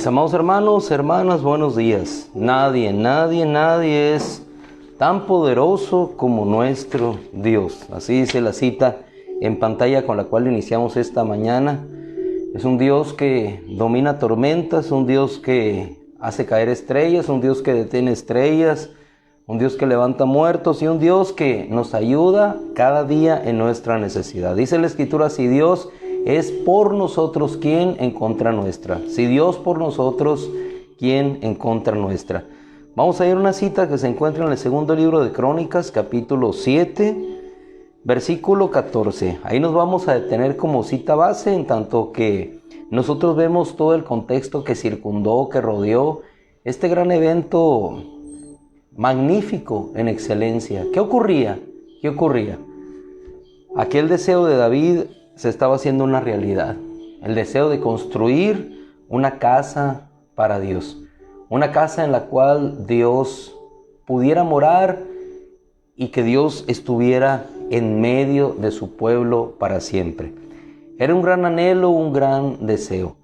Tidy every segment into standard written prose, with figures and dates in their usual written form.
Mis amados hermanos, hermanas, buenos días. Nadie es tan poderoso como nuestro Dios. Así dice la cita en pantalla con la cual iniciamos esta mañana. Es un Dios que domina tormentas, un Dios que hace caer estrellas, un Dios que detiene estrellas, un Dios que levanta muertos y un Dios que nos ayuda cada día en nuestra necesidad. Dice la Escritura, si Dios es por nosotros, ¿quién en contra nuestra? Si Dios por nosotros, ¿quién en contra nuestra? Vamos a ir a una cita que se encuentra en el segundo libro de Crónicas, capítulo 7, versículo 14. Ahí nos vamos a detener como cita base, en tanto que nosotros vemos todo el contexto que circundó, que rodeó este gran evento magnífico en excelencia. ¿Qué ocurría? Aquel deseo de David se estaba haciendo una realidad. El deseo de construir una casa para Dios. Una casa en la cual Dios pudiera morar y que Dios estuviera en medio de su pueblo para siempre. Era un gran anhelo, un gran deseo.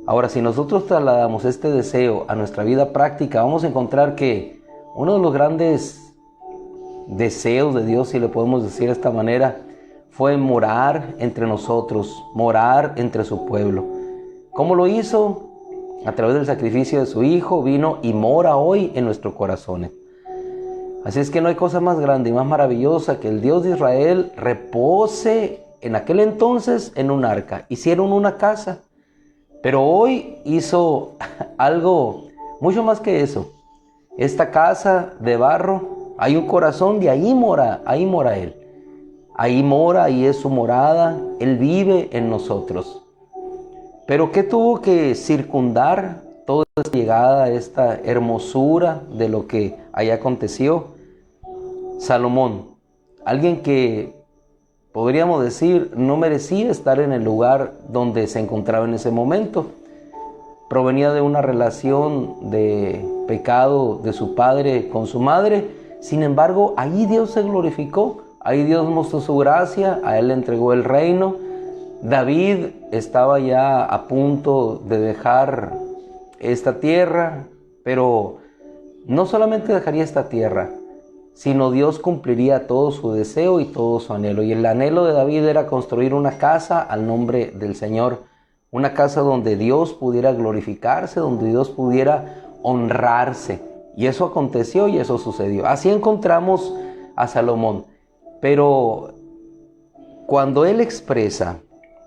Ahora, si nosotros trasladamos este deseo a nuestra vida práctica, vamos a encontrar que uno de los grandes deseos de Dios, si le podemos decir de esta manera, fue morar entre nosotros, morar entre su pueblo. ¿Cómo lo hizo? A través del sacrificio de su Hijo, vino y mora hoy en nuestros corazones. Así es que no hay cosa más grande y más maravillosa que el Dios de Israel repose en aquel entonces en un arca. Hicieron una casa, pero hoy hizo algo mucho más que eso. Esta casa de barro, hay un corazón y ahí mora Él. Ahí mora, ahí es su morada, Él vive en nosotros. Pero ¿qué tuvo que circundar toda esta llegada, esta hermosura de lo que ahí aconteció? Salomón, alguien que podríamos decir no merecía estar en el lugar donde se encontraba en ese momento. Provenía de una relación de pecado de su padre con su madre. Sin embargo, ahí Dios se glorificó. Ahí Dios mostró su gracia, a él le entregó el reino. David estaba ya a punto de dejar esta tierra, pero no solamente dejaría esta tierra, sino Dios cumpliría todo su deseo y todo su anhelo. Y el anhelo de David era construir una casa al nombre del Señor, una casa donde Dios pudiera glorificarse, donde Dios pudiera honrarse. Y eso aconteció y eso sucedió. Así encontramos a Salomón. Pero cuando él expresa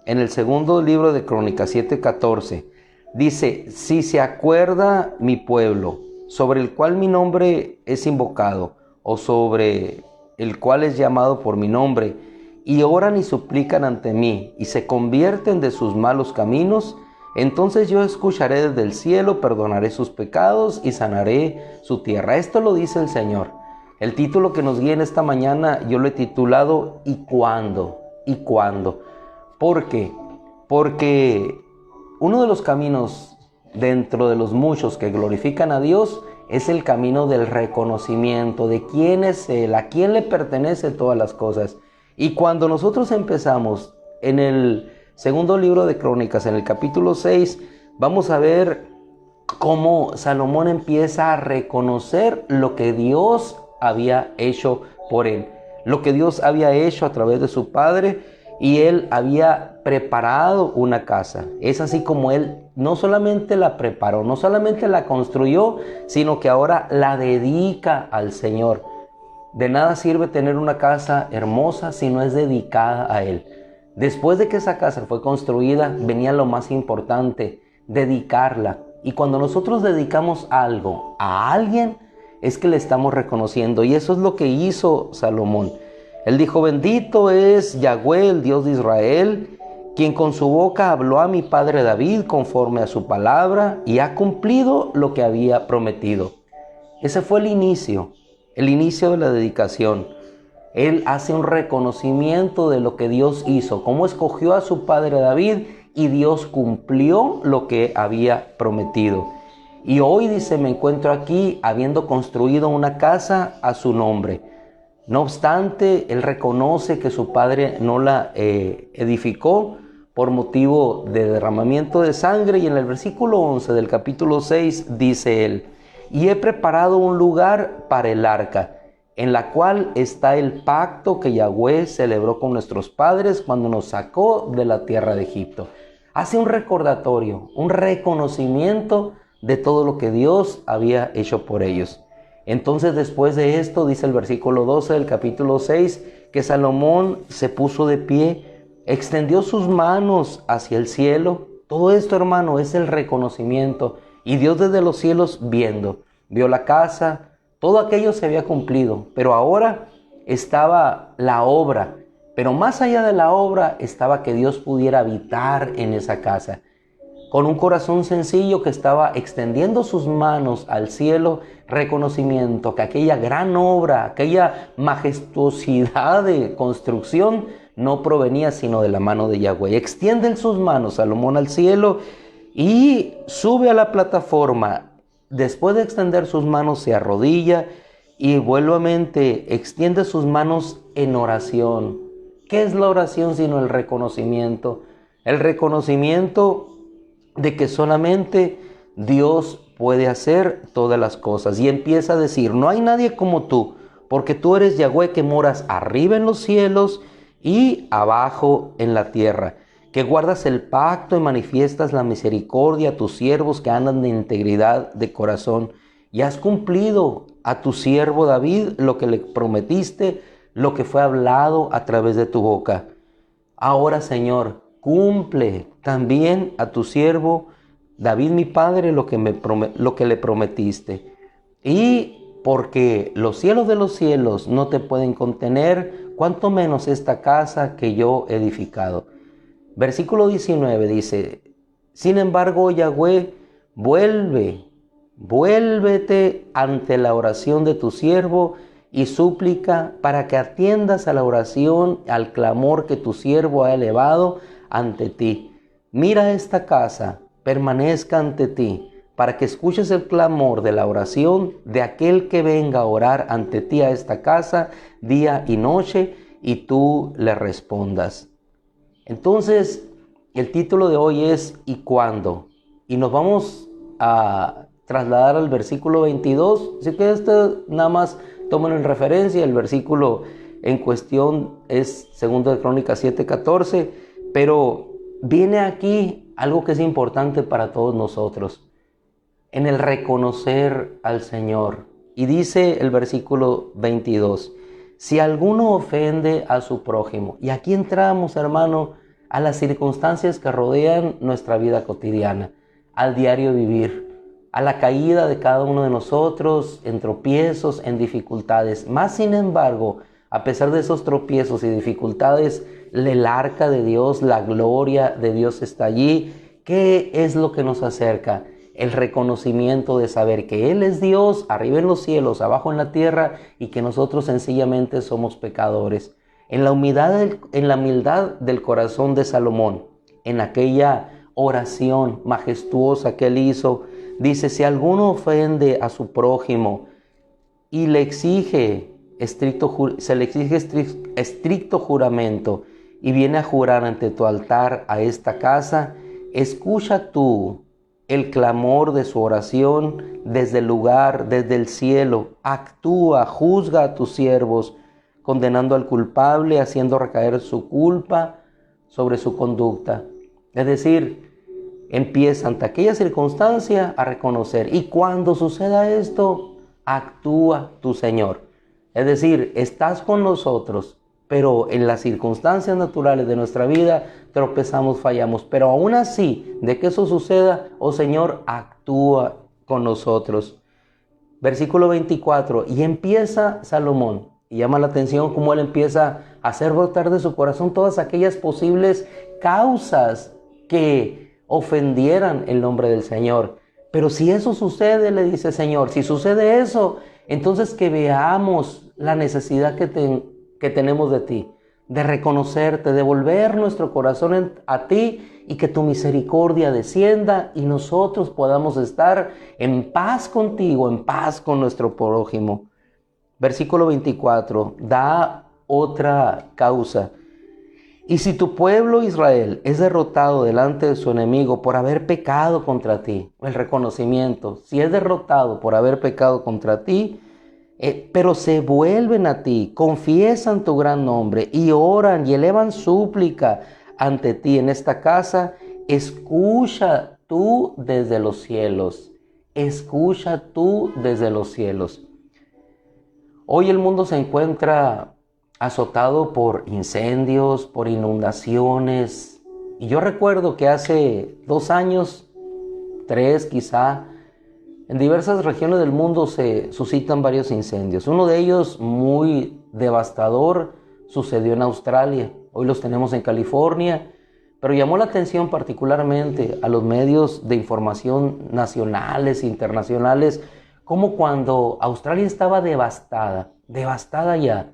en el segundo libro de Crónicas 7:14, dice, si se acuerda mi pueblo, sobre el cual mi nombre es invocado, o sobre el cual es llamado por mi nombre, y oran y suplican ante mí, y se convierten de sus malos caminos, entonces yo escucharé desde el cielo, perdonaré sus pecados y sanaré su tierra. Esto lo dice el Señor. El título que nos guía en esta mañana yo lo he titulado ¿Y cuándo? ¿Y cuándo? ¿Por qué? Porque uno de los caminos dentro de los muchos que glorifican a Dios es el camino del reconocimiento de quién es Él, a quién le pertenece todas las cosas. Y cuando nosotros empezamos en el segundo libro de Crónicas, en el capítulo 6, vamos a ver cómo Salomón empieza a reconocer lo que Dios había hecho por él, lo que Dios había hecho a través de su padre, y él había preparado una casa. Es así como él no solamente la preparó, no solamente la construyó, sino que ahora la dedica al Señor. De nada sirve tener una casa hermosa si no es dedicada a Él. Después de que esa casa fue construida, venía lo más importante, dedicarla. Y cuando nosotros dedicamos algo a alguien, es que le estamos reconociendo, y eso es lo que hizo Salomón. Él dijo, bendito es Yahweh, el Dios de Israel, quien con su boca habló a mi padre David conforme a su palabra y ha cumplido lo que había prometido. Ese fue el inicio de la dedicación. Él hace un reconocimiento de lo que Dios hizo, cómo escogió a su padre David y Dios cumplió lo que había prometido. Y hoy dice, me encuentro aquí habiendo construido una casa a su nombre. No obstante, él reconoce que su padre no la edificó por motivo de derramamiento de sangre. Y en el versículo 11 del capítulo 6 dice él: y he preparado un lugar para el arca, en la cual está el pacto que Yahweh celebró con nuestros padres cuando nos sacó de la tierra de Egipto. Hace un recordatorio, un reconocimiento de todo lo que Dios había hecho por ellos. Entonces, después de esto, dice el versículo 12 del capítulo 6, que Salomón se puso de pie, extendió sus manos hacia el cielo. Todo esto, hermano, es el reconocimiento. Y Dios desde los cielos vio la casa, todo aquello se había cumplido, pero ahora estaba la obra. Pero más allá de la obra estaba que Dios pudiera habitar en esa casa. Con un corazón sencillo que estaba extendiendo sus manos al cielo, reconocimiento que aquella gran obra, aquella majestuosidad de construcción no provenía sino de la mano de Yahweh. Extiende sus manos Salomón al cielo y sube a la plataforma. Después de extender sus manos, se arrodilla y nuevamente extiende sus manos en oración. ¿Qué es la oración sino el reconocimiento? El reconocimiento de que solamente Dios puede hacer todas las cosas. Y empieza a decir: no hay nadie como tú, porque tú eres Yahweh, que moras arriba en los cielos y abajo en la tierra, que guardas el pacto y manifiestas la misericordia a tus siervos que andan de integridad de corazón, y has cumplido a tu siervo David lo que le prometiste, lo que fue hablado a través de tu boca. Ahora, Señor, cumple también a tu siervo David, mi padre, lo que le prometiste. Y porque los cielos de los cielos no te pueden contener, cuanto menos esta casa que yo he edificado. Versículo 19 dice: sin embargo, Yahweh, vuélvete ante la oración de tu siervo y súplica para que atiendas a la oración, al clamor que tu siervo ha elevado ante ti. Mira esta casa, permanezca ante ti, para que escuches el clamor de la oración de aquel que venga a orar ante ti a esta casa día y noche, y tú le respondas. Entonces, el título de hoy es ¿y cuándo? Y nos vamos a trasladar al versículo 22. Así que nada más tómenlo en referencia. El versículo en cuestión es 2 de Crónicas 7:14. Pero viene aquí algo que es importante para todos nosotros, en el reconocer al Señor. Y dice el versículo 22: si alguno ofende a su prójimo. Y aquí entramos, hermano, a las circunstancias que rodean nuestra vida cotidiana, al diario vivir, a la caída de cada uno de nosotros, en tropiezos, en dificultades. Más sin embargo, a pesar de esos tropiezos y dificultades, el arca de Dios, la gloria de Dios está allí. ¿Qué es lo que nos acerca? El reconocimiento de saber que Él es Dios, arriba en los cielos, abajo en la tierra, y que nosotros sencillamente somos pecadores. En la humildad del corazón de Salomón, en aquella oración majestuosa que él hizo, dice: si alguno ofende a su prójimo y se le exige estricto juramento y viene a jurar ante tu altar a esta casa, escucha tú el clamor de su oración desde el lugar, desde el cielo. Actúa, juzga a tus siervos, condenando al culpable, haciendo recaer su culpa sobre su conducta. Es decir, empieza ante aquella circunstancia a reconocer. Y cuando suceda esto, actúa tu Señor. Es decir, estás con nosotros, pero en las circunstancias naturales de nuestra vida tropezamos, fallamos. Pero aún así, de que eso suceda, oh Señor, actúa con nosotros. Versículo 24, y empieza Salomón, y llama la atención cómo él empieza a hacer brotar de su corazón todas aquellas posibles causas que ofendieran el nombre del Señor. Pero si eso sucede, le dice: Señor, si sucede eso, entonces que veamos la necesidad que tenemos de ti, de reconocerte, de volver nuestro corazón a ti, y que tu misericordia descienda y nosotros podamos estar en paz contigo, en paz con nuestro prójimo. Versículo 24 da otra causa. Y si tu pueblo Israel es derrotado delante de su enemigo por haber pecado contra ti, el reconocimiento, si es derrotado por haber pecado contra ti, pero se vuelven a ti, confiesan tu gran nombre y oran y elevan súplica ante ti en esta casa, escucha tú desde los cielos, escucha tú desde los cielos. Hoy el mundo se encuentra azotado por incendios, por inundaciones. Y yo recuerdo que hace 2 años, 3 quizá, en diversas regiones del mundo se suscitan varios incendios. Uno de ellos, muy devastador, sucedió en Australia. Hoy los tenemos en California, pero llamó la atención particularmente a los medios de información nacionales e internacionales, como cuando Australia estaba devastada ya,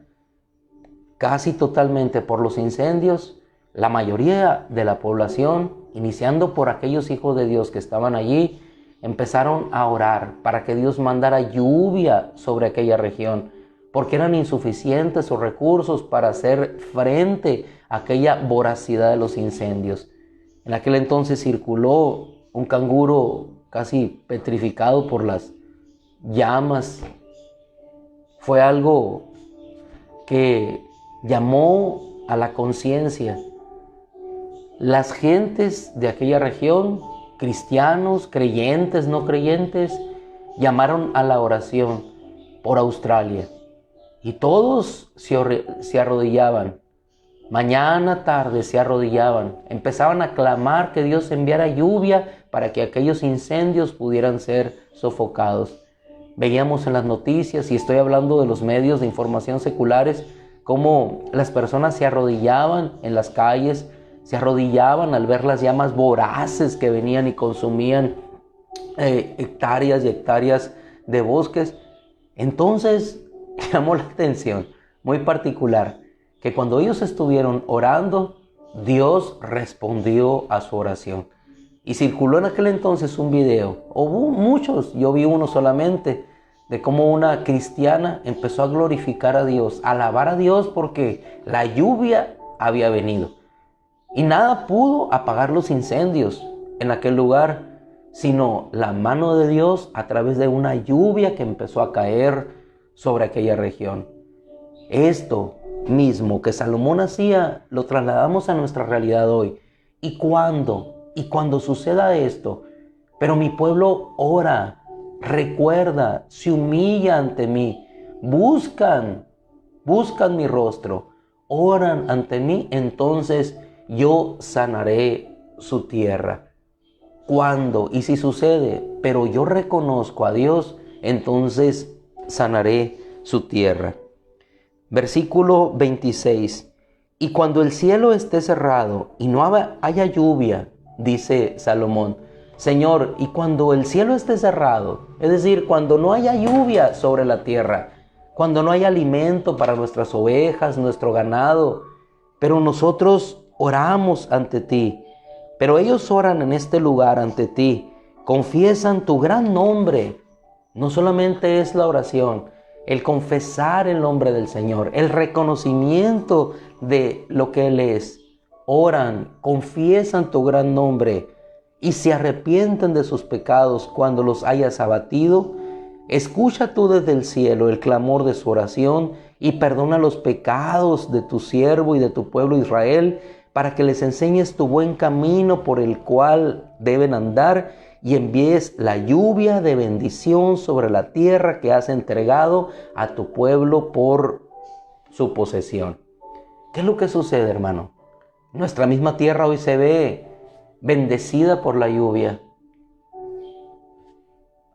casi totalmente por los incendios, la mayoría de la población, iniciando por aquellos hijos de Dios que estaban allí, empezaron a orar para que Dios mandara lluvia sobre aquella región, porque eran insuficientes sus recursos para hacer frente a aquella voracidad de los incendios. En aquel entonces circuló un canguro casi petrificado por las llamas. Fue algo que llamó a la conciencia. Las gentes de aquella región, cristianos, creyentes, no creyentes, llamaron a la oración por Australia. Y todos se arrodillaban. Mañana, tarde se arrodillaban. Empezaban a clamar que Dios enviara lluvia para que aquellos incendios pudieran ser sofocados. Veíamos en las noticias, y estoy hablando de los medios de información seculares, cómo las personas se arrodillaban en las calles, se arrodillaban al ver las llamas voraces que venían y consumían hectáreas y hectáreas de bosques. Entonces llamó la atención muy particular que cuando ellos estuvieron orando, Dios respondió a su oración. Y circuló en aquel entonces un video, hubo muchos, yo vi uno solamente, de cómo una cristiana empezó a glorificar a Dios, a alabar a Dios porque la lluvia había venido. Y nada pudo apagar los incendios en aquel lugar, sino la mano de Dios a través de una lluvia que empezó a caer sobre aquella región. Esto mismo que Salomón hacía, lo trasladamos a nuestra realidad hoy. Y cuando suceda esto, pero mi pueblo ora, recuerda, se humilla ante mí, buscan mi rostro, oran ante mí, entonces yo sanaré su tierra. ¿Cuándo? Y si sucede, pero yo reconozco a Dios, entonces sanaré su tierra. Versículo 26. Y cuando el cielo esté cerrado y no haya lluvia, dice Salomón, Señor, y cuando el cielo esté cerrado, es decir, cuando no haya lluvia sobre la tierra, cuando no haya alimento para nuestras ovejas, nuestro ganado, pero nosotros oramos ante ti, pero ellos oran en este lugar ante ti, confiesan tu gran nombre. No solamente es la oración, el confesar el nombre del Señor, el reconocimiento de lo que Él es. Oran, confiesan tu gran nombre y se arrepienten de sus pecados cuando los hayas abatido. Escucha tú desde el cielo el clamor de su oración y perdona los pecados de tu siervo y de tu pueblo Israel, para que les enseñes tu buen camino por el cual deben andar y envíes la lluvia de bendición sobre la tierra que has entregado a tu pueblo por su posesión. ¿Qué es lo que sucede, hermano? Nuestra misma tierra hoy se ve bendecida por la lluvia.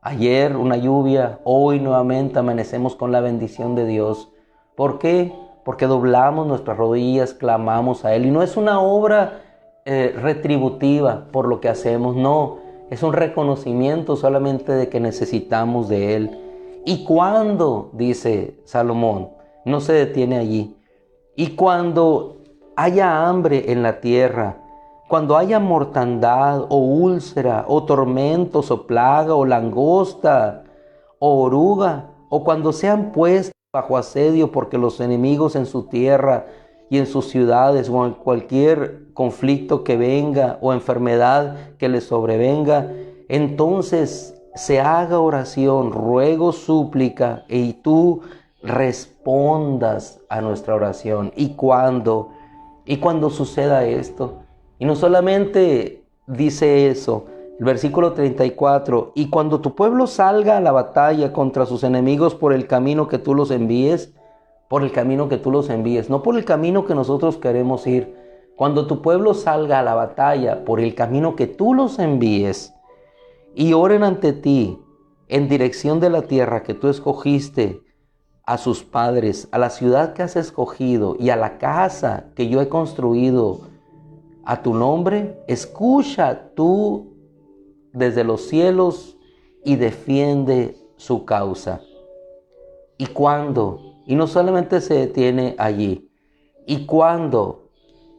Ayer una lluvia, hoy nuevamente amanecemos con la bendición de Dios. ¿Por qué? Porque doblamos nuestras rodillas, clamamos a Él. Y no es una obra retributiva por lo que hacemos, no. Es un reconocimiento solamente de que necesitamos de Él. Y cuando, dice Salomón, no se detiene allí. Y cuando haya hambre en la tierra, cuando haya mortandad o úlcera o tormentos o plaga o langosta o oruga, o cuando sean puestos bajo asedio porque los enemigos en su tierra y en sus ciudades o en cualquier conflicto que venga o enfermedad que les sobrevenga, entonces se haga oración, ruego, súplica, y tú respondas a nuestra oración. Y cuando suceda esto, y no solamente dice eso, el versículo 34, y cuando tu pueblo salga a la batalla contra sus enemigos por el camino que tú los envíes, por el camino que tú los envíes, no por el camino que nosotros queremos ir. Cuando tu pueblo salga a la batalla por el camino que tú los envíes, y oren ante ti en dirección de la tierra que tú escogiste a sus padres, a la ciudad que has escogido y a la casa que yo he construido a tu nombre, escucha tú desde los cielos y defiende su causa. Y no solamente se detiene allí, y cuando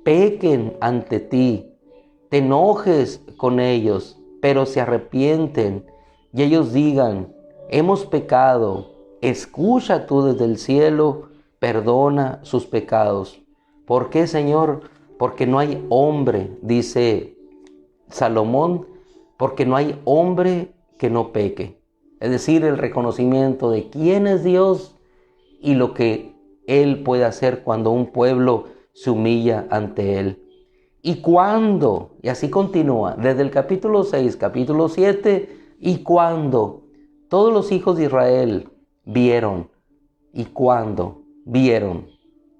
pequen ante ti, te enojes con ellos, pero se arrepienten y ellos digan, hemos pecado, escucha tú desde el cielo, perdona sus pecados. ¿Por qué, Señor? Porque no hay hombre, dice Salomón, porque no hay hombre que no peque. Es decir, el reconocimiento de quién es Dios y lo que Él puede hacer cuando un pueblo se humilla ante Él. Y así continúa, desde el capítulo 6, capítulo 7, y cuando todos los hijos de Israel vieron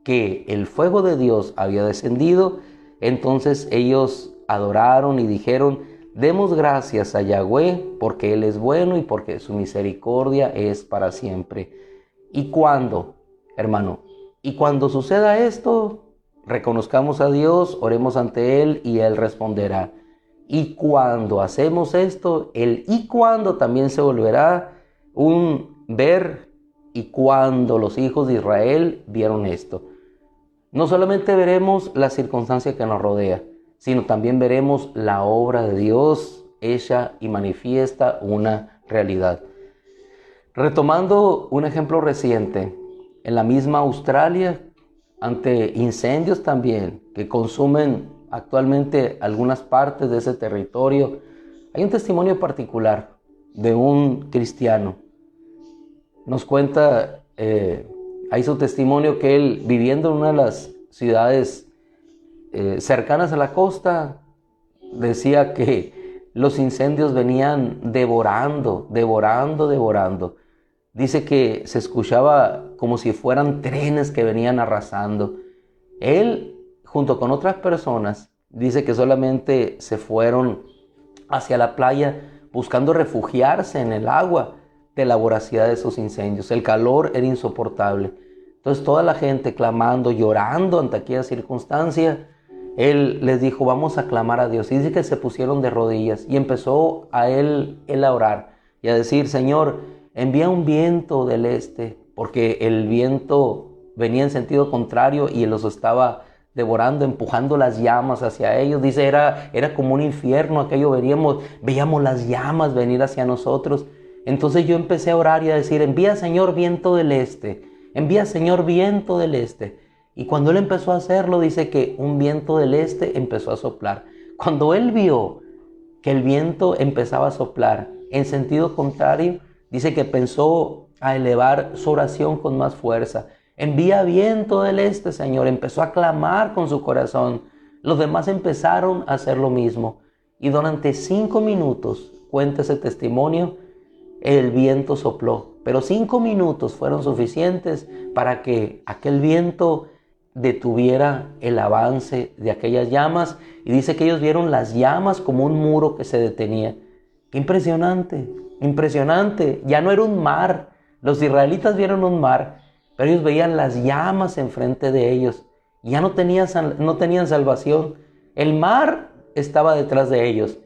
que el fuego de Dios había descendido, entonces ellos adoraron y dijeron, demos gracias a Yahweh porque Él es bueno y porque su misericordia es para siempre. Y hermano, cuando suceda esto, reconozcamos a Dios, oremos ante Él y Él responderá. Y cuando hacemos esto, el y cuando también se volverá un ver. Y cuando los hijos de Israel vieron esto, no solamente veremos la circunstancia que nos rodea, sino también veremos la obra de Dios hecha y manifiesta una realidad. Retomando un ejemplo reciente, en la misma Australia, ante incendios también que consumen actualmente algunas partes de ese territorio, hay un testimonio particular de un cristiano. Nos cuenta ahí su testimonio que él, viviendo en una de las ciudades cercanas a la costa, decía que los incendios venían devorando. Dice que se escuchaba como si fueran trenes que venían arrasando. Él, junto con otras personas, dice que solamente se fueron hacia la playa buscando refugiarse en el agua de la voracidad de esos incendios. El calor era insoportable. Entonces toda la gente clamando, llorando ante aquella circunstancia, él les dijo, vamos a clamar a Dios. Y dice que se pusieron de rodillas y empezó a él a orar y a decir, Señor, envía un viento del este, porque el viento venía en sentido contrario y los estaba devorando, empujando las llamas hacia ellos. Dice, era como un infierno aquello, veíamos las llamas venir hacia nosotros. Entonces yo empecé a orar y a decir, envía Señor viento del este, envía Señor viento del este. Y cuando él empezó a hacerlo, dice que un viento del este empezó a soplar. Cuando él vio que el viento empezaba a soplar en sentido contrario, dice que pensó a elevar su oración con más fuerza. Envía viento del este, Señor. Empezó a clamar con su corazón. Los demás empezaron a hacer lo mismo. Y durante 5 minutos, cuenta ese testimonio, el viento sopló. Pero 5 minutos fueron suficientes para que aquel viento detuviera el avance de aquellas llamas. Y dice que ellos vieron las llamas como un muro que se detenía. ¡Qué impresionante! Impresionante. Ya no era un mar. Los israelitas vieron un mar, pero ellos veían las llamas enfrente de ellos. Ya no tenían salvación. El mar estaba detrás de ellos.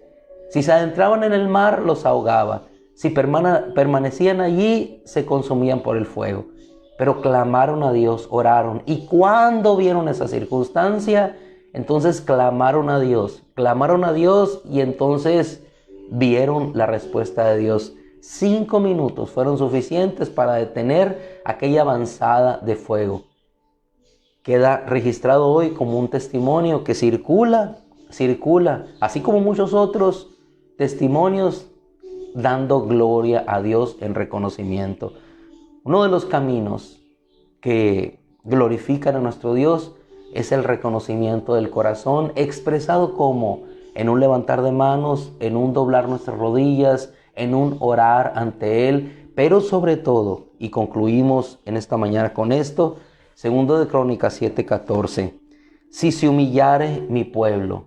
Si se adentraban en el mar, los ahogaba. Si permanecían allí, se consumían por el fuego. Pero clamaron a Dios, oraron. Y cuando vieron esa circunstancia, entonces clamaron a Dios y entonces vieron la respuesta de Dios. 5 minutos fueron suficientes para detener aquella avanzada de fuego. queda registrado hoy como un testimonio que circula, así como muchos otros testimonios dando gloria a Dios en reconocimiento. Uno de los caminos que glorifican a nuestro Dios es el reconocimiento del corazón, expresado como en un levantar de manos, en un doblar nuestras rodillas, en un orar ante Él, pero sobre todo, y concluimos en esta mañana con esto, 2 de Crónicas 7:14, si se humillare mi pueblo,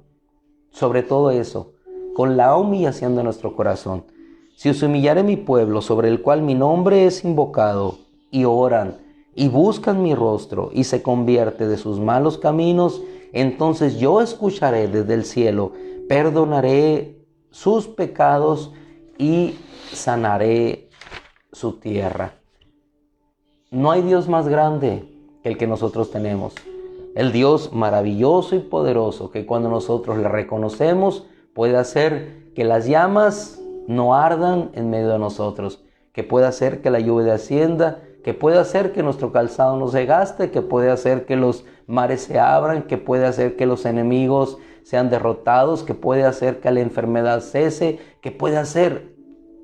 sobre todo eso, con la humillación de nuestro corazón, si se humillare mi pueblo, sobre el cual mi nombre es invocado, y oran, y buscan mi rostro, y se convierte de sus malos caminos, entonces yo escucharé desde el cielo, perdonaré sus pecados y sanaré su tierra. No hay Dios más grande que el que nosotros tenemos. El Dios maravilloso y poderoso que cuando nosotros le reconocemos puede hacer que las llamas no ardan en medio de nosotros, que puede hacer que la lluvia descienda, que puede hacer que nuestro calzado no se gaste, que puede hacer que los mares se abran, que puede hacer que los enemigos sean derrotados, que puede hacer que la enfermedad cese, que puede hacer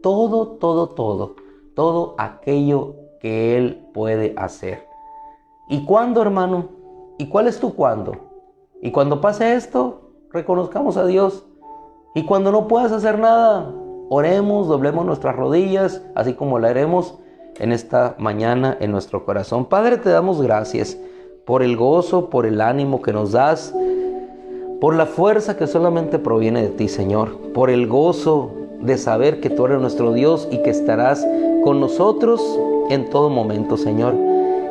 todo aquello que Él puede hacer. ¿Y cuándo, hermano? ¿Y cuál es tu cuándo? Y cuando pase esto, reconozcamos a Dios. Y cuando no puedas hacer nada, oremos, doblemos nuestras rodillas, así como la haremos en esta mañana en nuestro corazón. Padre, te damos gracias por el gozo, por el ánimo que nos das, por la fuerza que solamente proviene de ti, Señor, por el gozo de saber que tú eres nuestro Dios y que estarás con nosotros en todo momento, Señor.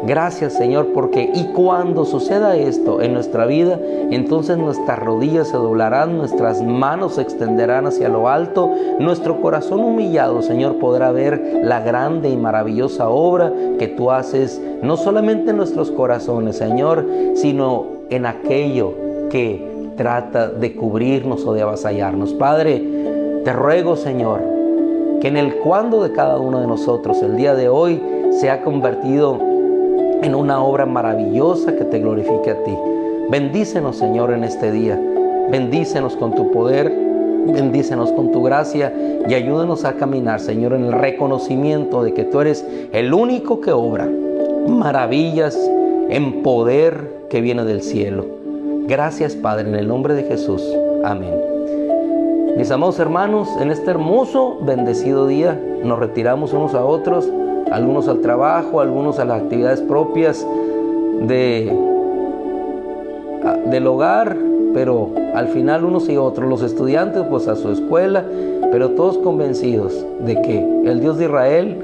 Gracias, Señor, porque y cuando suceda esto en nuestra vida, entonces nuestras rodillas se doblarán, nuestras manos se extenderán hacia lo alto, nuestro corazón humillado, Señor, podrá ver la grande y maravillosa obra que tú haces, no solamente en nuestros corazones, Señor, sino en aquello que trata de cubrirnos o de avasallarnos. Padre, te ruego, Señor, que en el cuándo de cada uno de nosotros el día de hoy se ha convertido en una obra maravillosa que te glorifique a ti. Bendícenos, Señor, en este día. Bendícenos con tu poder, bendícenos con tu gracia y ayúdanos a caminar, Señor, en el reconocimiento de que tú eres el único que obra maravillas en poder que viene del cielo. Gracias, Padre, en el nombre de Jesús. Amén. Mis amados hermanos, en este hermoso, bendecido día, nos retiramos unos a otros, algunos al trabajo, algunos a las actividades propias del hogar, pero al final unos y otros, los estudiantes pues a su escuela, pero todos convencidos de que el Dios de Israel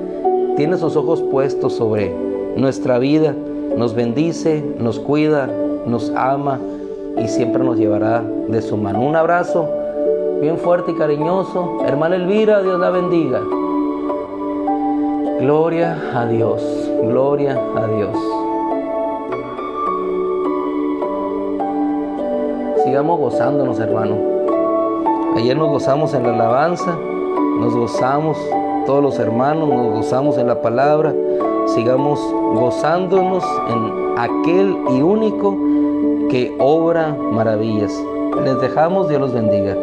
tiene sus ojos puestos sobre nuestra vida, nos bendice, nos cuida, nos ama y siempre nos llevará de su mano. Un abrazo bien fuerte y cariñoso. Hermana Elvira, Dios la bendiga. Gloria a Dios, gloria a Dios. Sigamos gozándonos, hermano. Ayer nos gozamos en la alabanza, nos gozamos todos los hermanos, nos gozamos en la palabra. Sigamos gozándonos en aquel y único que obra maravillas. Les dejamos, Dios los bendiga.